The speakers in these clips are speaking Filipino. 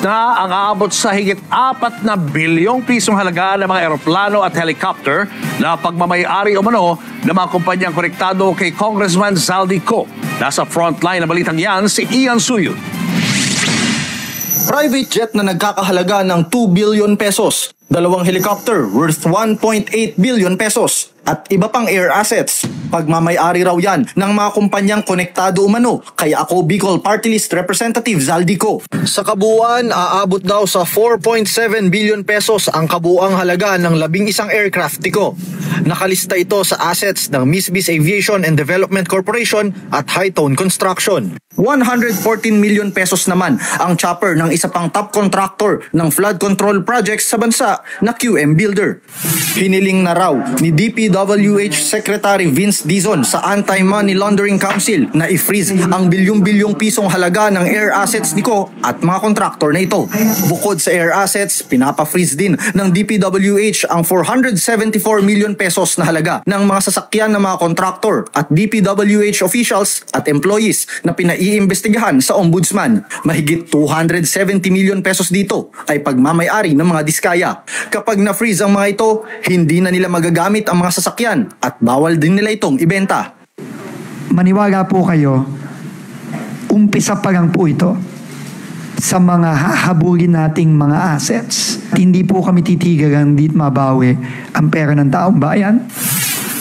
na ang aabot sa higit 4 na bilyong pisong halaga ng mga eroplano at helicopter na pagmamayari umano ng mga kumpanyang konektado kay Congressman Zaldico. Nasa frontline na balitang yan si Ian Suyud. Private jet na nagkakahalaga ng 2 billion pesos, 2 helicopter worth 1.8 billion pesos, at iba pang air assets. Pagmamayari raw yan ng mga kumpanyang konektado umano kay Ako Bicol Party List Representative Zaldico. Sa kabuuan, aabot daw sa 4.7 billion pesos ang kabuuang halaga ng 11 aircraft niko. Nakalista ito sa assets ng Misbis Aviation and Development Corporation at Hightone Construction. 114 million pesos naman ang chopper ng isa pang top contractor ng flood control projects sa bansa na QM Builder. Hiniling na raw ni DPWH Secretary Vince Dizon sa Anti-Money Laundering Council na i-freeze ang bilyong-bilyong pisong halaga ng air assets niko at mga kontraktor na ito. Bukod sa air assets, pinapa-freeze din ng DPWH ang 474 million pesos na halaga ng mga sasakyan ng mga kontraktor at DPWH officials at employees na pinaiimbestigahan sa Ombudsman. Mahigit 270 million pesos dito ay pagmamayari ng mga diskaya. Kapag na-freeze ang mga ito, hindi na nila magagamit ang mga sasakyan at bawal din nila itong ibenta. Maniwala po kayo, umpisa pa lang po ito sa mga hahabulin nating mga assets. Hindi po kami titigil ang di mabawi ang pera ng taong bayan.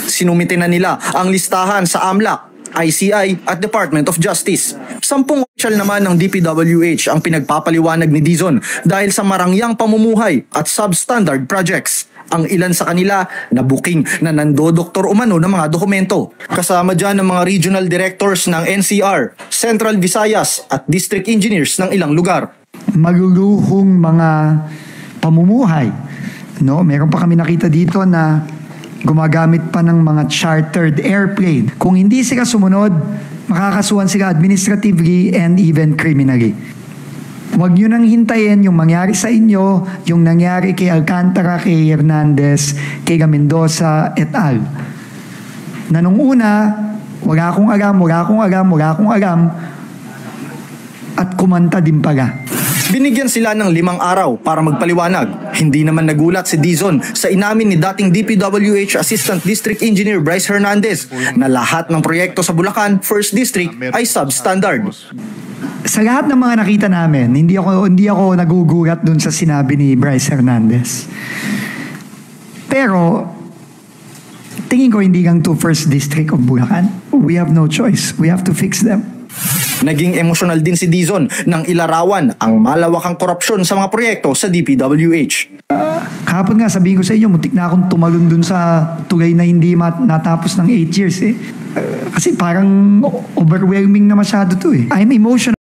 Sinumite na nila ang listahan sa AMLAC, ICI at Department of Justice. 10 opisyal naman ng DPWH ang pinagpapaliwanag ni Dizon dahil sa marangyang pamumuhay at substandard projects. Ang ilan sa kanila na booking na nandodoktor umano ng mga dokumento. Kasama dyan ng mga regional directors ng NCR, Central Visayas at district engineers ng ilang lugar. Maluluhong mga pamumuhay. No? Meron pa kami nakita dito na gumagamit pa ng mga chartered airplane. Kung hindi sila sumunod, makakasuhan sila administratively and even criminally. Huwag nyo nang hintayin yung mangyari sa inyo, yung nangyari kay Alcantara, kay Hernandez, kay Mendoza et al. Na nung una, wala akong alam, at kumanta din pala. Binigyan sila ng 5 araw para magpaliwanag. Hindi naman nagulat si Dizon sa inamin ni dating DPWH Assistant District Engineer Bryce Hernandez na lahat ng proyekto sa Bulacan, 1st District ay substandard. Sa lahat ng mga nakita namin, hindi ako nagugulat dun sa sinabi ni Bryce Hernandez. Pero tingin ko hindi lang to 1st District of Bulacan. We have no choice. We have to fix them. Naging emosyonal din si Dizon nang ilarawan ang malawakang korupsyon sa mga proyekto sa DPWH. Kahapon nga sabihin ko sa inyo, muntik na akong tumalon dun sa tulay na hindi natapos ng 8 years eh. Kasi parang overwhelming na masyado to eh. I'm emotional.